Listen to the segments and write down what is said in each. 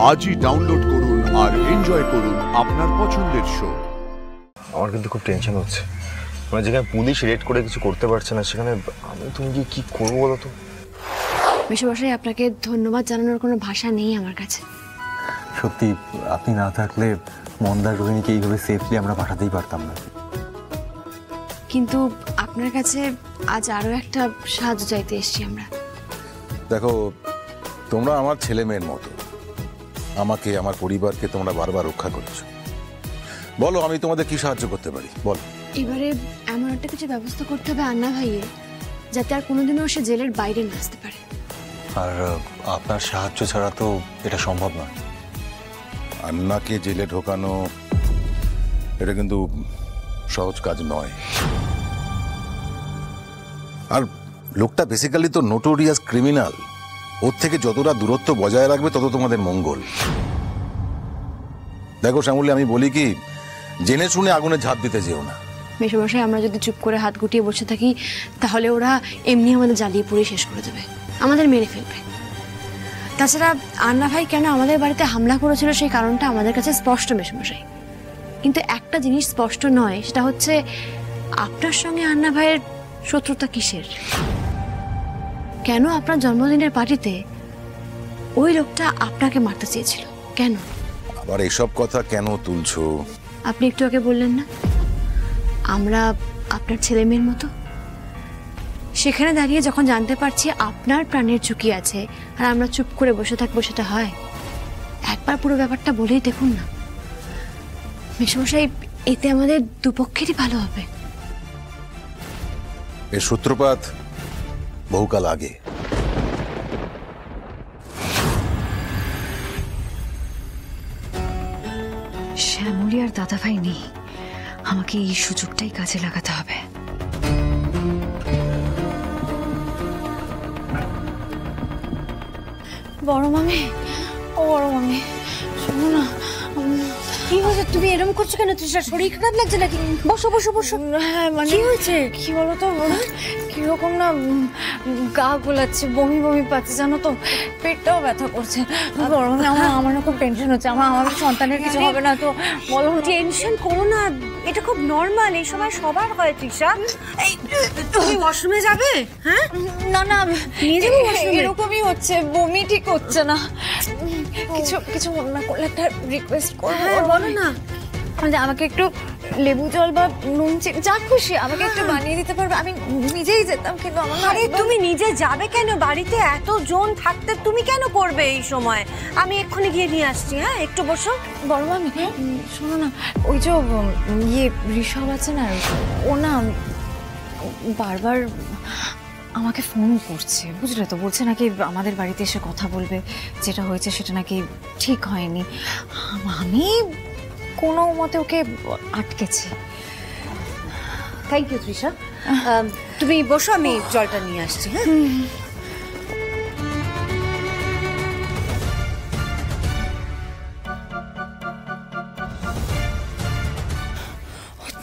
আজই ডাউনলোড করুন আর এনজয় করুন আপনার পছন্দের শো। আমার কিন্তু খুব টেনশন হচ্ছে, মানে যেখানে পুলিশ রেড করে কিছু করতে পারছে না সেখানে তুমি গিয়ে কি করবো বলো তো? মেশোমশাই, আপনাকে ধন্যবাদ জানানোর কোনো ভাষা নেই আমার কাছে। সত্যি আপনি না থাকলে মন্দার রোহিণীকে এইভাবে সেফলি আমরা পাঠাতেই পারতাম না। কিন্তু আপনার কাছে আজ আরো একটা সাহায্য চাইতে এসেছি আমরা। দেখো, তোমরা আমার ছেলে মেয়ের মতো, আমাকে আমার পরিবারকে তোমরা বারবার রক্ষা করেছো। বলো আমি তোমাদের কি সাহায্য করতে পারি, বলো। এবারে এমন একটা কিছু ব্যবস্থা করতে হবে আন্না ভাইয়ের, যাতে আর কোনোদিনও সে জেলের বাইরে না আসতে পারে। আর আপনার সাহায্য ছাড়া তো এটা সম্ভব নয়। আন্নাকে জেলে ঢোকানো এটা কিন্তু সহজ কাজ নয়। আর লোকটা বেসিক্যালি তো নোটোরিয়াস ক্রিমিনাল। ওর থেকে যতটা দূরত্ব বজায় রাখবে তত তোমাদের মঙ্গল। দেখো শ্যামলী, আমি বলি কি, জেনে শুনে আগুনে ঝাঁপ দিতে যেও না। মেশোমশাই, আমরা যদি চুপ করে হাত গুটিয়ে বসে থাকি তাহলে ওরা এমনি আমাদের জ্বালিয়ে পুড়িয়ে শেষ করে দেবে, আমাদের মেরে ফেলবে। তাছাড়া আন্না ভাই কেন আমাদের বাড়িতে হামলা করেছিল সেই কারণটা আমাদের কাছে স্পষ্ট মেশোমশাই। কিন্তু একটা জিনিস স্পষ্ট নয়, সেটা হচ্ছে আপনার সঙ্গে আন্না ভাইয়ের শত্রুতা কিসের? কেন আপনার জন্মদিনের পার্টিতে ওই লোকটা আপনাকে মারতে চেয়েছিল? কেন? আবার এসব কথা কেন তুলছো? আপনি একটু আগে বললেন না আমরা আপনার ছেলে মেয়ের মতো। সেখানে দাঁড়িয়ে যখন জানতে পারছি আপনার প্রাণের ঝুঁকি আছে আর আমরা চুপ করে বসে থাকবো, সেটা হয়? একবার পুরো ব্যাপারটা বলেই দেখুন না মেশোমশাই, এতে আমাদের দুপক্ষেরই ভালো হবে। এর সূত্রপাত বহুকাল আগে। শ্যামলী আর দাদাভাই নেই, আমাকে এই সুযোগটাই কাজে লাগাতে হবে। বড় মামি, ও বড় মামি, শোনো না। কি হয়েছে? তুমি এরকম করছো কেন? তৃষা, শরীর খারাপ লাগছে নাকি? বসো বসো বসো। হ্যাঁ, মানে কি হয়েছে? কি বলো তো, কিরকম না গা গোলাচ্ছে, বমি বমি পাচ্ছে, জানো তো, পেটটাও ব্যথা করছে। বড় মামি, আমার না খুব টেনশন হচ্ছে। আমার সন্তানের কিছু হবে না তো? বলো। টেনশন করো না, এটা খুব নর্মাল, এই সময় সবার হয়। তৃষা, তুমি ওয়াশরুমে যাবে? হ্যাঁ, না না, নিয়ে যাবো ওয়াশরুমে। এরকমই হচ্ছে, বমি ঠিক হচ্ছে না। কিছু মনে না করলে একটা রিকোয়েস্ট করবো। বলো না। আমাকে একটু লেবু জল বা নুন চিনি যা খুশি আমাকে একটু বানিয়ে দিতে পারবে? আমি নিজেই যেতাম, কিন্তু আমার। আরে তুমি নিজে যাবে কেন? বাড়িতে এত জন থাকতে তুমি কেন করবে এই সময়? আমি এক্ষুনি গিয়ে নিয়ে আসছি। হ্যাঁ, একটু বসো। বড় মামি, শোনো না, ওই যে ঋষভ আছে না, ও না বারবার আমাকে ফোন করছে, বুঝলে তো। বলছে নাকি আমাদের বাড়িতে এসে কথা বলবে, যেটা হয়েছে সেটা নাকি ঠিক হয়নি। আমি কোনো মতে ওকে আটকেছি। থ্যাংক ইউ তৃষা, তুমি বসো, আমি জলটা নিয়ে আসছি। হ্যাঁ,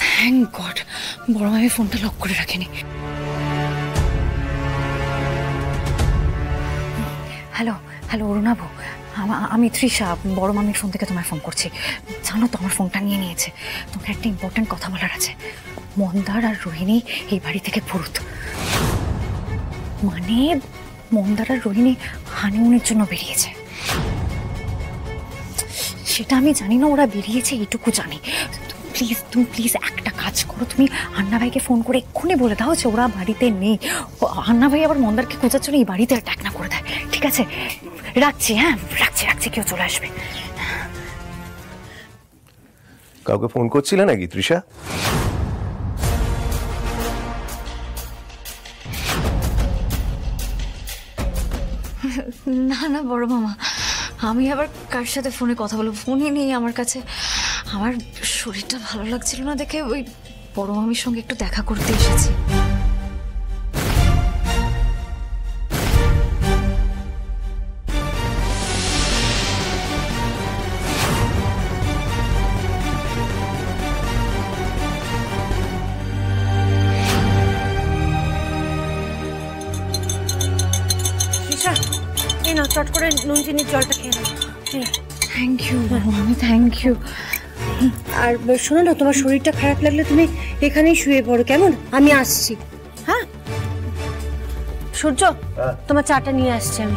থ্যাংক গড বড় মামি ফোনটা লক করে রাখেনি। হ্যালো হ্যালো অরুণাভ, আমি তৃষা, বড় মামির ফোন থেকে তোমায় ফোন করছি। জানো তো, আমার ফোনটা নিয়ে নিয়েছে। তোমাকে একটা ইম্পর্টেন্ট কথা বলার আছে। মন্দার আর রোহিণী এই বাড়ি থেকে ফুরুত। মানে মন্দার আর রোহিণী হানিমুনের জন্য বেরিয়েছে। সেটা আমি জানি না, ওরা বেরিয়েছে এইটুকু জানি। তুমি প্লিজ একটা কাজ করো, তুমি আন্না ভাইকে ফোন করে এক্ষুনি বলে দাও যে ওরা বাড়িতে নেই। আন্না ভাই আবার মন্দারকে খোঁজার জন্য এই বাড়িতে অ্যাটাক না করে দেয়, ঠিক আছে? রাখছি, হ্যাঁ রাখছি, কেউ চলে আসবে। কাউকে ফোন করছিলে নাকি তৃষা? না না বড় মামা, আমি আবার কার সাথে ফোনে কথা বলবো? ফোনই নেই আমার কাছে। আমার শরীরটা ভালো লাগছিল না দেখে ওই বড় মামির সঙ্গে একটু দেখা করতে এসেছি। তৃষা, এই না, চট করে নুন চিনির জলটা খেয়ে নাও। থ্যাংক ইউ মামি, থ্যাংক ইউ। আর শোনো না, তোমার শরীরটা খারাপ লাগলে তুমি এখানেই শুয়ে পড়ো, কেমন? আমি আসছি। হ্যাঁ সূর্য, তোমার চাটা নিয়ে আসছি আমি।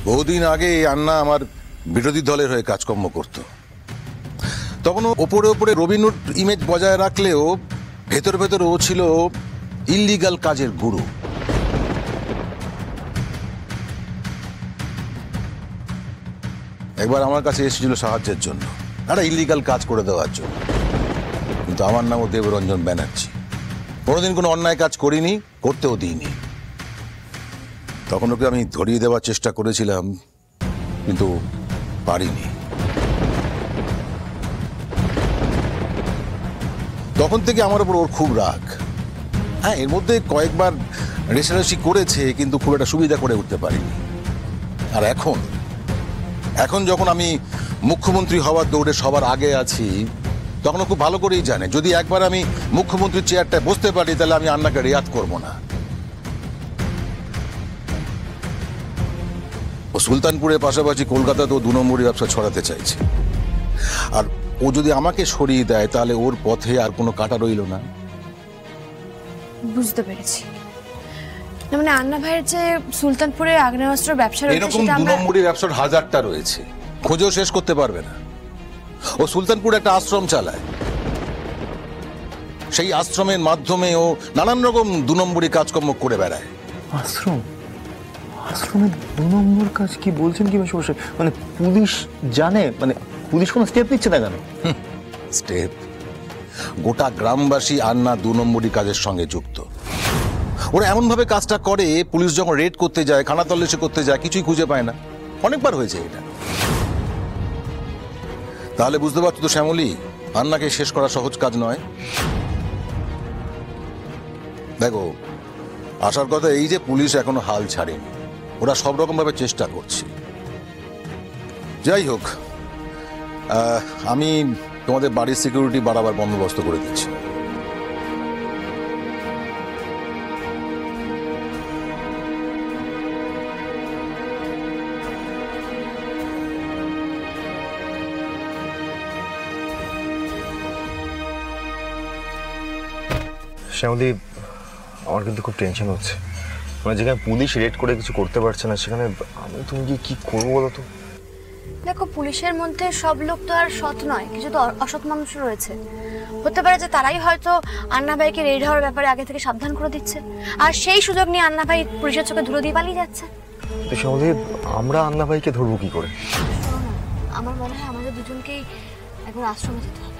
বহুদিন আগে আন্না আমার বিরোধী দলের হয়ে কাজকর্ম করত। তখন ওপরে ওপরে রবিনুর ইমেজ বজায় রাখলেও ভেতর ভেতর ও ছিল ইল্লিগাল কাজের গুরু। একবার আমার কাছে এসেছিল সাহায্যের জন্য, একটা ইল্লিগাল কাজ করে দেওয়ার জন্য। কিন্তু আমার নামও দেবরঞ্জন ব্যানার্জি। কোনোদিন কোনো অন্যায় কাজ করিনি, করতেও দিইনি। তখন ওকে আমি ধরিয়ে দেওয়ার চেষ্টা করেছিলাম, কিন্তু পারিনি। তখন থেকে আমার উপর ওর খুব রাগ। হ্যাঁ, এর মধ্যে কয়েকবার রেষারেষি করেছে, কিন্তু খুব একটা সুবিধা করে উঠতে পারিনি। আর এখন যখন আমি মুখ্যমন্ত্রী হওয়ার দৌড়ে সবার আগে আছি, তখন ও খুব ভালো করেই জানে যদি একবার আমি মুখ্যমন্ত্রীর চেয়ারটায় বসতে পারি, তাহলে আমি আন্নাকে রেয়াত করব না। ও সুলতানপুরের পাশাপাশি কলকাতাতেও 2 নম্বরী ব্যবসা ছড়াতে চাইছে। আর ও যদি আমাকে সরিয়ে দেয়, তাহলে ওর পথে আর কোনো কাঁটা রইল না। বুঝতে পেরেছি। মানে আন্না ভাইয়ের যে সুলতানপুরে আগ্নেয়াস্ত্র ব্যবসা রয়েছে, এরকম সেটা 2 আমরা নম্বরী ব্যবসার হাজারটা রয়েছে, খোঁজও শেষ করতে পারবে না। ও সুলতানপুরে একটা আশ্রম চালায়, সেই আশ্রমের মাধ্যমে ও নানান রকম 2 নম্বরী কাজকর্ম করে বেড়ায়। আশ্রমের 2 নম্বর কাজ কি বলছেন কি বসে? মানে পুলিশ জানে? মানে পুলিশ কোনো স্টেপ নিচ্ছে না কেন? স্টেপ? গোটা গ্রামবাসী আন্না 2 নম্বরী কাজের সঙ্গে যুক্ত। ওরা এমন ভাবে কাজটা করে, পুলিশ যখন রেড করতে যায়, খানা তল্লাশি করতে যায়, কিছুই খুঁজে পায় না। অনেকবার হয়েছে এটা। তাহলে বুঝতে পারছো তো শ্যামলী, আন্নাকে শেষ করা সহজ কাজ নয়। দেখো, আসার কথা এই যে পুলিশ এখনো হাল ছাড়েনি, ওরা সব রকম ভাবে চেষ্টা করছে। যাই হোক, আমি তোমাদের বাড়ির সিকিউরিটি বাড়াবার বন্দোবস্ত করে দিচ্ছি। শ্যামলী, আমার কিন্তু খুব টেনশন হচ্ছে। মানে যেখানে পুলিশ রেড করে কিছু করতে পারছে না, সেখানে তুমি গিয়ে কি করবো বলো তো? দেখো, পুলিশের মধ্যে সব লোক তো আর সৎ নয়, কিছু তো অসৎ মানুষ রয়েছে। হতে পারে যে তারাই হয়তো আন্না ভাইকে রেড হওয়ার ব্যাপারে আগে থেকে সাবধান করে দিচ্ছে, আর সেই সুযোগ নিয়ে আন্না ভাই পুলিশের চোখে ধুলো দিয়ে পালিয়ে যাচ্ছে। তো শ্যামলী, আমরা আন্না ভাইকে ধরবো কি করে? আমার মনে হয় আমাদের দুজনকেই একবার আশ্রমে যেতে হবে।